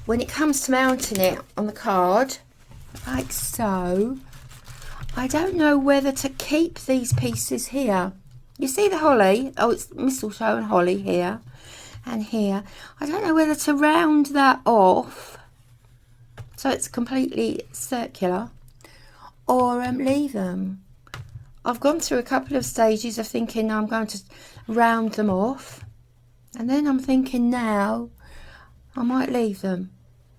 S1: when it comes to mounting it on the card, like so, I don't know whether to keep these pieces here. You see the holly? Oh, it's mistletoe and holly here and here. I don't know whether to round that off so it's completely circular, or leave them. I've gone through a couple of stages of thinking I'm going to round them off, and then I'm thinking now I might leave them.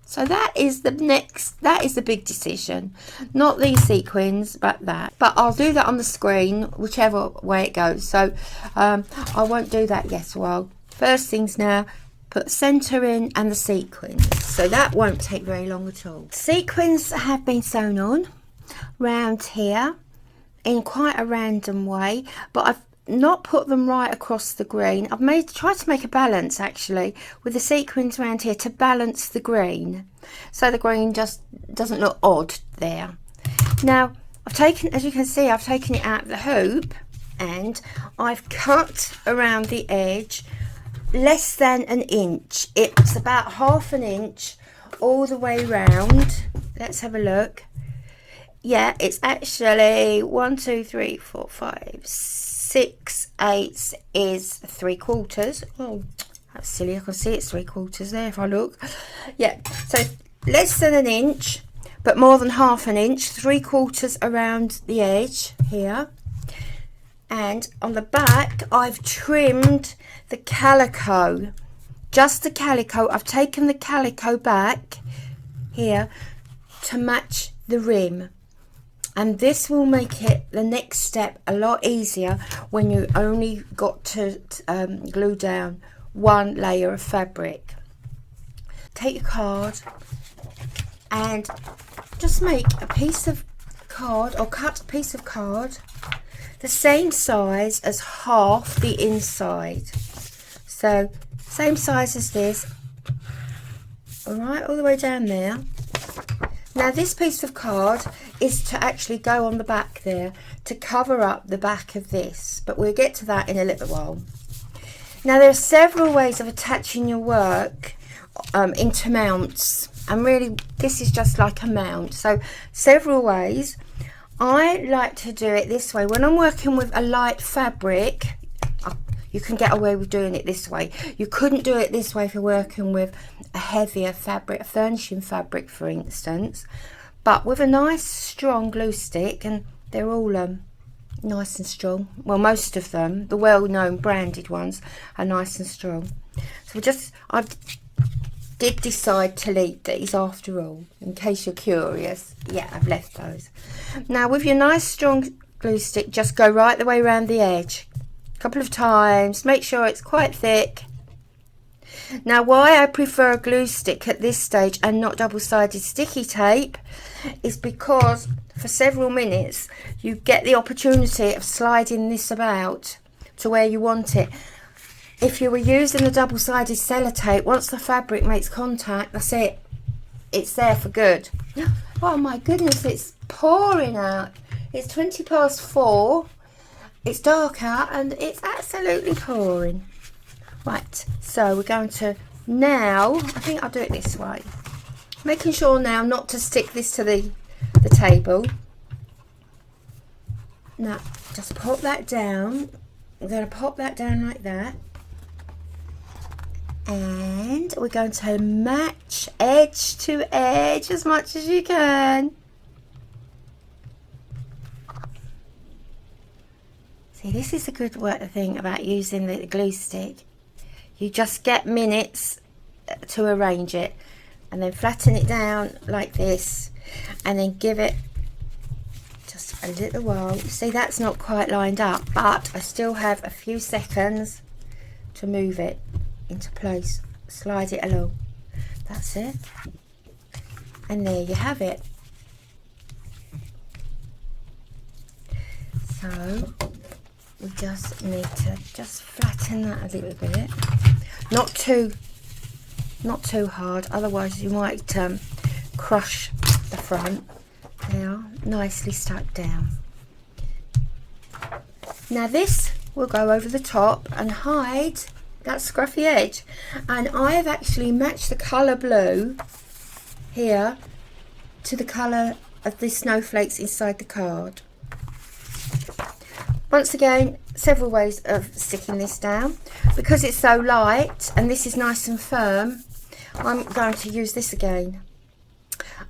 S1: So that is the big decision. Not these sequins, but that. But I'll do that on the screen, whichever way it goes. So I won't do that yet. Well, first things now, put the centre in and the sequins. So that won't take very long at all. Sequins have been sewn on round here in quite a random way, but I've not put them right across the green. I've tried to make a balance actually with the sequins around here to balance the green, so the green just doesn't look odd there. Now I've taken, as you can see, I've taken it out of the hoop and I've cut around the edge less than an inch. It's about half an inch all the way round. Let's have a look. Yeah, it's actually 1, 2, 3, 4, 5, 6 eighths is 3/4. Oh, that's silly. I can see it's 3/4 there if I look. Yeah, so less than an inch, but more than half an inch, 3/4 around the edge here. And on the back, I've trimmed the calico, just the calico. I've taken the calico back here to match the rim. And this will make it, the next step, a lot easier when you only got to glue down one layer of fabric. Take your card and just make a piece of card, or cut a piece of card the same size as half the inside. So same size as this, all right, all the way down there. Now this piece of card is to actually go on the back there to cover up the back of this, but we'll get to that in a little while. Now there are several ways of attaching your work into mounts, and really this is just like a mount. So several ways. I like to do it this way. When I'm working with a light fabric, you can get away with doing it this way. You couldn't do it this way if you're working with a heavier fabric, a furnishing fabric for instance. But with a nice strong glue stick, and they're all nice and strong. Well, most of them, the well-known branded ones, are nice and strong. So I did decide to leave these after all, in case you're curious. Yeah, I've left those. Now with your nice strong glue stick, just go right the way around the edge. Couple of times, make sure it's quite thick. Now why I prefer a glue stick at this stage and not double-sided sticky tape is because for several minutes you get the opportunity of sliding this about to where you want it. If you were using the double-sided sellotape, once the fabric makes contact, that's it, it's there for good. Oh my goodness, it's pouring out. It's 4:20. It's dark out and it's absolutely pouring. Right, so we're going to now, I think I'll do it this way. Making sure now not to stick this to the table. Now, just pop that down. I'm going to pop that down like that. And we're going to match edge to edge as much as you can. See, this is a good thing about using the glue stick. You just get minutes to arrange it, and then flatten it down like this, and then give it just a little while. See, that's not quite lined up, but I still have a few seconds to move it into place. Slide it along. That's it. And there you have it. So we just need to just flatten that a little bit, not too not too hard, otherwise you might crush the front. There, nicely stuck down. Now this will go over the top and hide that scruffy edge, and I have actually matched the colour blue here to the colour of the snowflakes inside the card. Once again, several ways of sticking this down. Because it's so light and this is nice and firm, I'm going to use this again.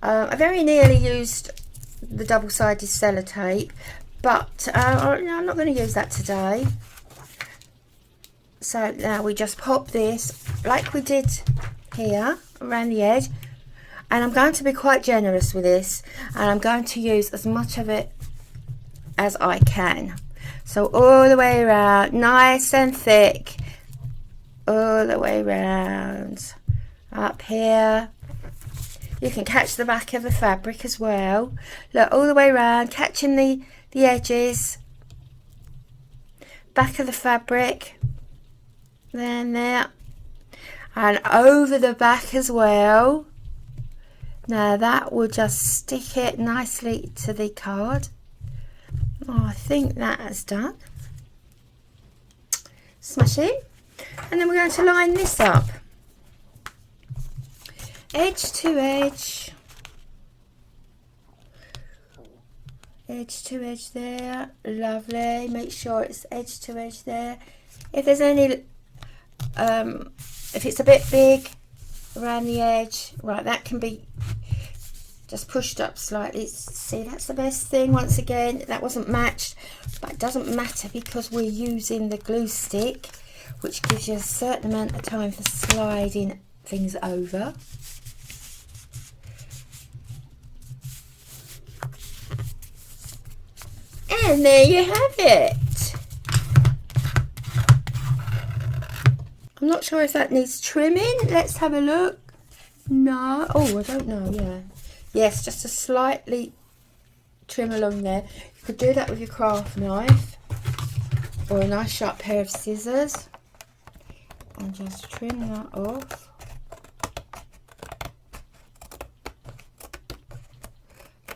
S1: I very nearly used the double-sided sellotape, but I'm not going to use that today. So now we just pop this like we did here around the edge, and I'm going to be quite generous with this, and I'm going to use as much of it as I can. So all the way around, nice and thick, all the way around, up here. You can catch the back of the fabric as well. Look, all the way around, catching the edges, back of the fabric, then there, and over the back as well. Now that will just stick it nicely to the card. Oh, I think that has done. Smash it. And then we're going to line this up. Edge to edge. Edge to edge there. Lovely. Make sure it's edge to edge there. If there's any, if it's a bit big around the edge, right, that can be just pushed up slightly. See, that's the best thing. Once again, that wasn't matched, but it doesn't matter because we're using the glue stick, which gives you a certain amount of time for sliding things over. And there you have it. I'm not sure if that needs trimming. Let's have a look. No. Oh, I don't know. Yeah. Yes, just a slightly trim along there. You could do that with your craft knife or a nice sharp pair of scissors and just trim that off.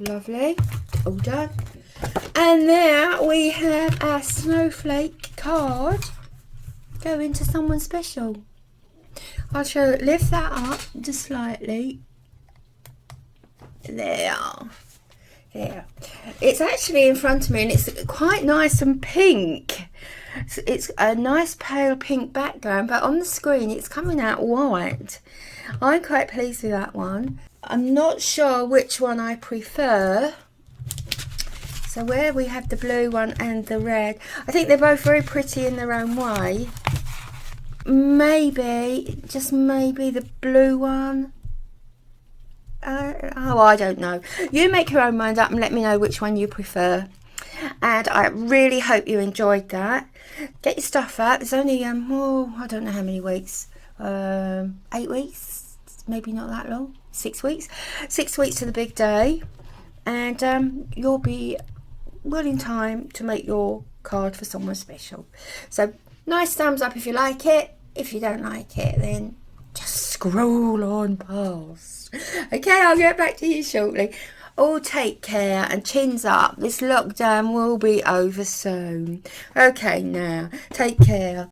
S1: Lovely. All done. And there we have our snowflake card going to someone special. I'll show, lift that up just slightly. There. It's actually in front of me and it's quite nice and pink. It's a nice pale pink background, but on the screen it's coming out white. I'm quite pleased with that one. I'm not sure which one I prefer. So where we have the blue one and the red, I think they're both very pretty in their own way. Maybe, just maybe the blue one. Oh, I don't know. You make your own mind up and let me know which one you prefer. And I really hope you enjoyed that. Get your stuff out. There's only, oh, I don't know how many weeks. 8 weeks? Maybe not that long. 6 weeks. 6 weeks to the big day. And you'll be well in time to make your card for someone special. So, nice thumbs up if you like it. If you don't like it, then just scroll on past. Okay, I'll get back to you shortly. All take care and chins up. This lockdown will be over soon. Okay, now, take care.